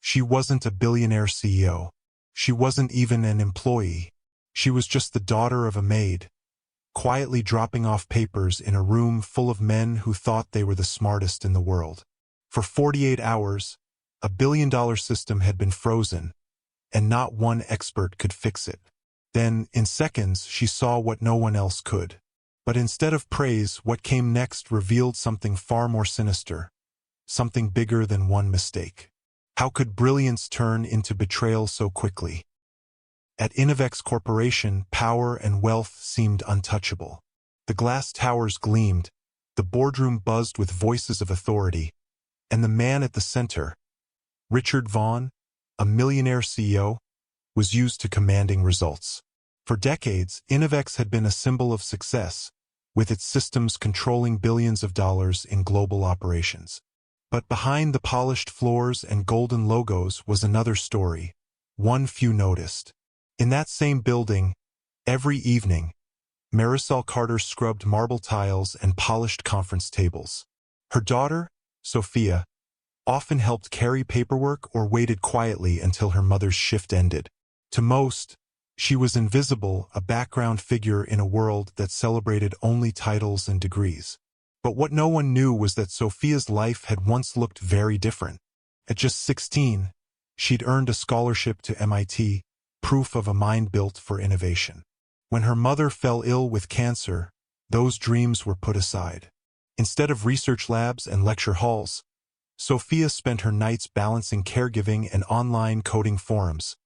She wasn't a billionaire CEO. She wasn't even an employee. She was just the daughter of a maid, quietly dropping off papers in a room full of men who thought they were the smartest in the world. For 48 hours, a billion-dollar system had been frozen, and not one expert could fix it. Then, in seconds, she saw what no one else could. But instead of praise, what came next revealed something far more sinister, something bigger than one mistake. How could brilliance turn into betrayal so quickly? At Innovex Corporation, power and wealth seemed untouchable. The glass towers gleamed, the boardroom buzzed with voices of authority, and the man at the center, Richard Vaughn, a millionaire CEO, was used to commanding results. For decades, Innovex had been a symbol of success, with its systems controlling billions of dollars in global operations. But behind the polished floors and golden logos was another story, one few noticed. In that same building, every evening, Marisol Carter scrubbed marble tiles and polished conference tables. Her daughter, Sophia, often helped carry paperwork or waited quietly until her mother's shift ended. To most, she was invisible, a background figure in a world that celebrated only titles and degrees. But what no one knew was that Sophia's life had once looked very different. At just 16, she'd earned a scholarship to MIT, proof of a mind built for innovation. When her mother fell ill with cancer, those dreams were put aside. Instead of research labs and lecture halls, Sophia spent her nights balancing caregiving and online coding forums,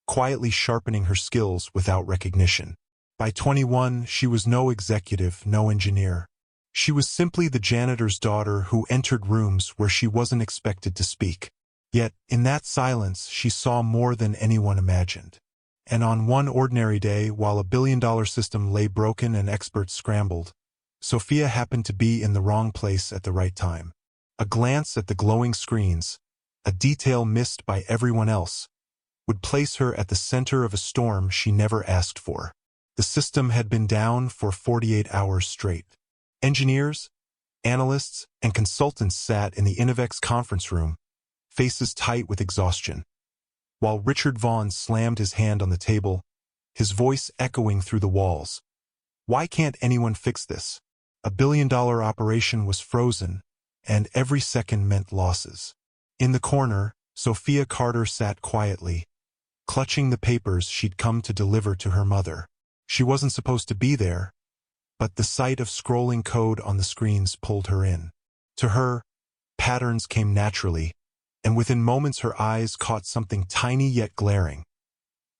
quietly sharpening her skills without recognition. By 21, she was no executive, no engineer. She was simply the janitor's daughter who entered rooms where she wasn't expected to speak. Yet, in that silence, she saw more than anyone imagined. And on one ordinary day, while a billion-dollar system lay broken and experts scrambled, Sophia happened to be in the wrong place at the right time. A glance at the glowing screens, a detail missed by everyone else, would place her at the center of a storm she never asked for. The system had been down for 48 hours straight. Engineers, analysts, and consultants sat in the Innovex conference room, faces tight with exhaustion. While Richard Vaughn slammed his hand on the table, his voice echoing through the walls. Why can't anyone fix this? A billion-dollar operation was frozen, and every second meant losses. In the corner, Sophia Carter sat quietly, clutching the papers she'd come to deliver to her mother. She wasn't supposed to be there, but the sight of scrolling code on the screens pulled her in. To her, patterns came naturally, and within moments her eyes caught something tiny yet glaring.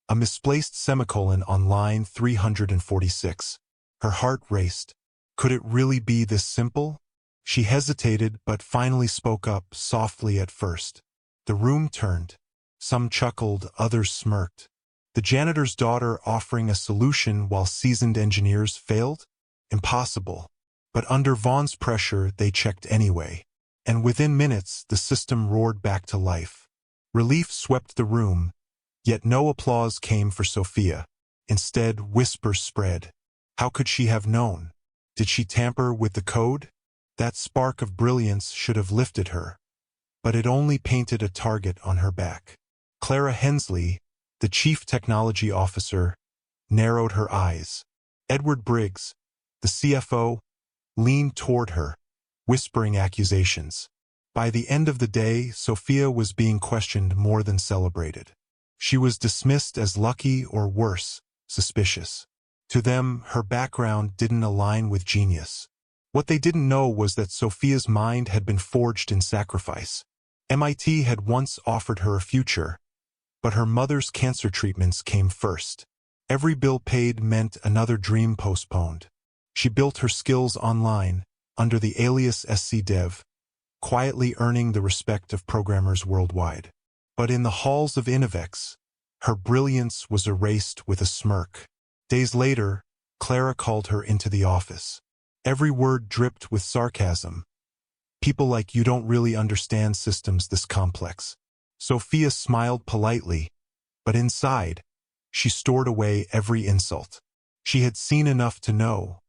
A misplaced semicolon on line 346. Her heart raced. Could it really be this simple? She hesitated but finally spoke up, softly at first. The room turned. Some chuckled, others smirked. The janitor's daughter offering a solution while seasoned engineers failed? Impossible. But under Vaughn's pressure, they checked anyway. And within minutes, the system roared back to life. Relief swept the room, yet no applause came for Sophia. Instead, whispers spread. How could she have known? Did she tamper with the code? That spark of brilliance should have lifted her, but it only painted a target on her back. Clara Hensley, the chief technology officer, narrowed her eyes. Edward Briggs, the CFO, leaned toward her, whispering accusations. By the end of the day, Sophia was being questioned more than celebrated. She was dismissed as lucky or worse, suspicious. To them, her background didn't align with genius. What they didn't know was that Sophia's mind had been forged in sacrifice. MIT had once offered her a future, but her mother's cancer treatments came first. Every bill paid meant another dream postponed. She built her skills online, under the alias SC-Dev, quietly earning the respect of programmers worldwide. But in the halls of Innovex, her brilliance was erased with a smirk. Days later, Clara called her into the office. Every word dripped with sarcasm. People like you don't really understand systems this complex. Sophia smiled politely, but inside, she stored away every insult. She had seen enough to know.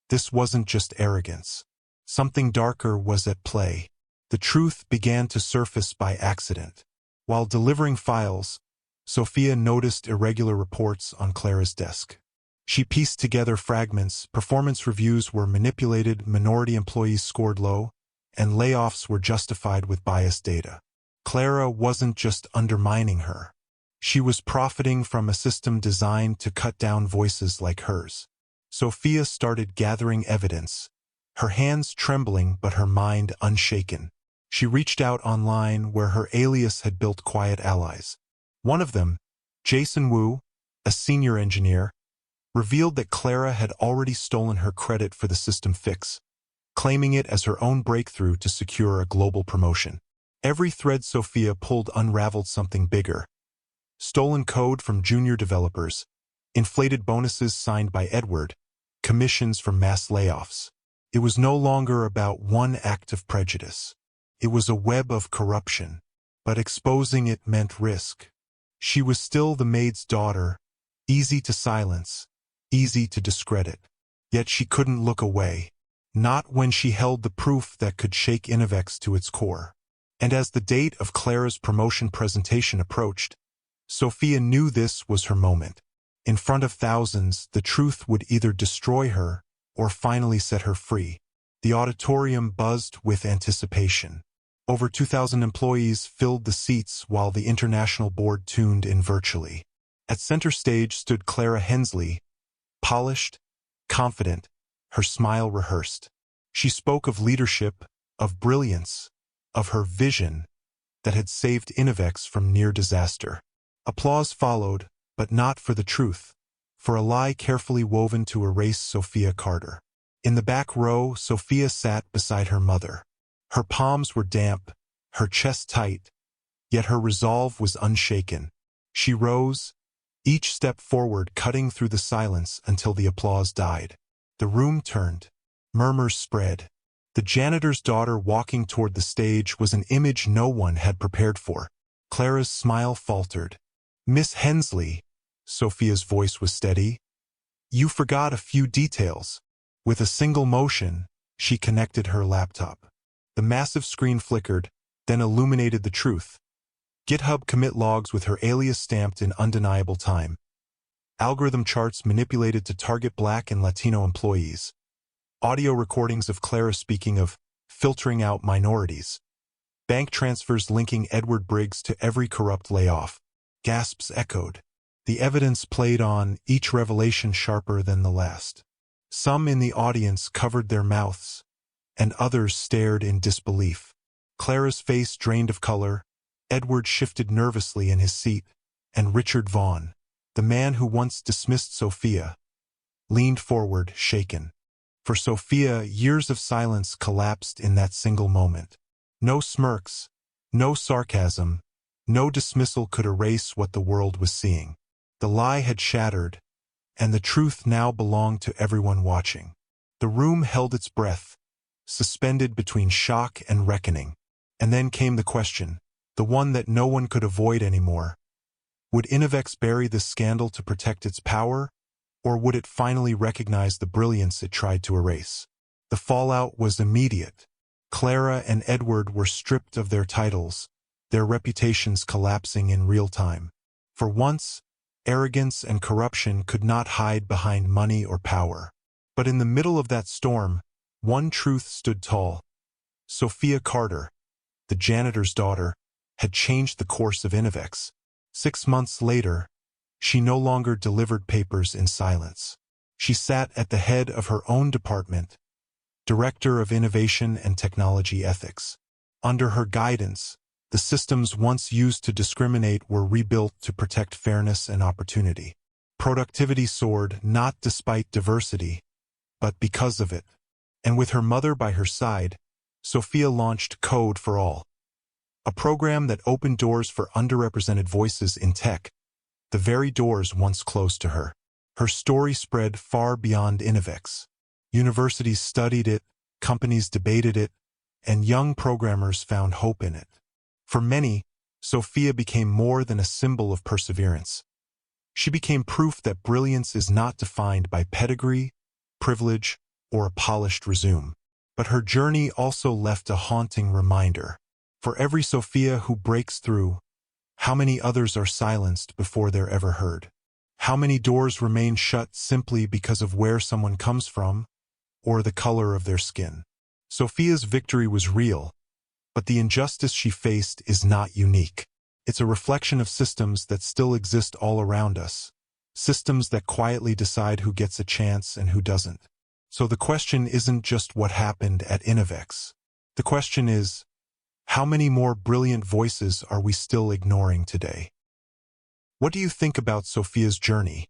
This wasn't just arrogance. Something darker was at play. The truth began to surface by accident. While delivering files, Sophia noticed irregular reports on Clara's desk. She pieced together fragments, performance reviews were manipulated, minority employees scored low, and layoffs were justified with biased data. Clara wasn't just undermining her. She was profiting from a system designed to cut down voices like hers. Sophia started gathering evidence, her hands trembling but her mind unshaken. She reached out online where her alias had built quiet allies. One of them, Jason Wu, a senior engineer, revealed that Clara had already stolen her credit for the system fix, claiming it as her own breakthrough to secure a global promotion. Every thread Sophia pulled unraveled something bigger. Stolen code from junior developers, inflated bonuses signed by Edward, commissions from mass layoffs. It was no longer about one act of prejudice. It was a web of corruption, but exposing it meant risk. She was still the maid's daughter, easy to silence, easy to discredit. Yet she couldn't look away, not when she held the proof that could shake Innovex to its core. And as the date of Clara's promotion presentation approached, Sophia knew this was her moment. In front of thousands, the truth would either destroy her or finally set her free. The auditorium buzzed with anticipation. Over 2,000 employees filled the seats while the international board tuned in virtually. At center stage stood Clara Hensley, polished, confident, her smile rehearsed. She spoke of leadership, of brilliance, of her vision that had saved Innovex from near disaster. Applause followed, but not for the truth, for a lie carefully woven to erase Sophia Carter. In the back row, Sophia sat beside her mother. Her palms were damp, her chest tight, yet her resolve was unshaken. She rose, each step forward cutting through the silence until the applause died. The room turned. Murmurs spread. The janitor's daughter walking toward the stage was an image no one had prepared for. Clara's smile faltered. "Miss Hensley," Sophia's voice was steady, "you forgot a few details." With a single motion, she connected her laptop. The massive screen flickered, then illuminated the truth. GitHub commit logs with her alias stamped in undeniable time. Algorithm charts manipulated to target Black and Latino employees. Audio recordings of Clara speaking of filtering out minorities. Bank transfers linking Edward Briggs to every corrupt layoff. Gasps echoed. The evidence played on, each revelation sharper than the last. Some in the audience covered their mouths, and others stared in disbelief. Clara's face drained of color, Edward shifted nervously in his seat, and Richard Vaughn, the man who once dismissed Sophia, leaned forward, shaken. For Sophia, years of silence collapsed in that single moment. No smirks, no sarcasm, no dismissal could erase what the world was seeing. The lie had shattered, and the truth now belonged to everyone watching. The room held its breath, suspended between shock and reckoning. And then came the question, the one that no one could avoid anymore. Would Innovex bury this scandal to protect its power, or would it finally recognize the brilliance it tried to erase? The fallout was immediate. Clara and Edward were stripped of their titles, their reputations collapsing in real time. For once, arrogance and corruption could not hide behind money or power. But in the middle of that storm, one truth stood tall. Sophia Carter, the janitor's daughter, had changed the course of Innovex. 6 months later, she no longer delivered papers in silence. She sat at the head of her own department, Director of Innovation and Technology Ethics. Under her guidance, the systems once used to discriminate were rebuilt to protect fairness and opportunity. Productivity soared not despite diversity, but because of it. And with her mother by her side, Sophia launched Code for All, a program that opened doors for underrepresented voices in tech, the very doors once closed to her. Her story spread far beyond Innovex. Universities studied it, companies debated it, and young programmers found hope in it. For many, Sophia became more than a symbol of perseverance. She became proof that brilliance is not defined by pedigree, privilege, or a polished resume. But her journey also left a haunting reminder. For every Sophia who breaks through, How many others are silenced before they're ever heard? How many doors remain shut simply because of where someone comes from or the color of their skin? Sophia's victory was real, but the injustice she faced is not unique. It's a reflection of systems that still exist all around us, systems that quietly decide who gets a chance and who doesn't. So the question isn't just what happened at Innovex. The question is, how many more brilliant voices are we still ignoring today? What do you think about Sophia's journey?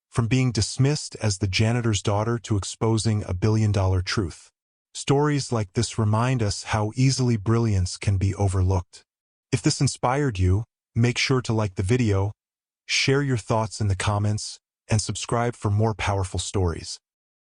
From being dismissed as the janitor's daughter to exposing a billion-dollar truth. Stories like this remind us how easily brilliance can be overlooked. If this inspired you, make sure to like the video, share your thoughts in the comments, and subscribe for more powerful stories.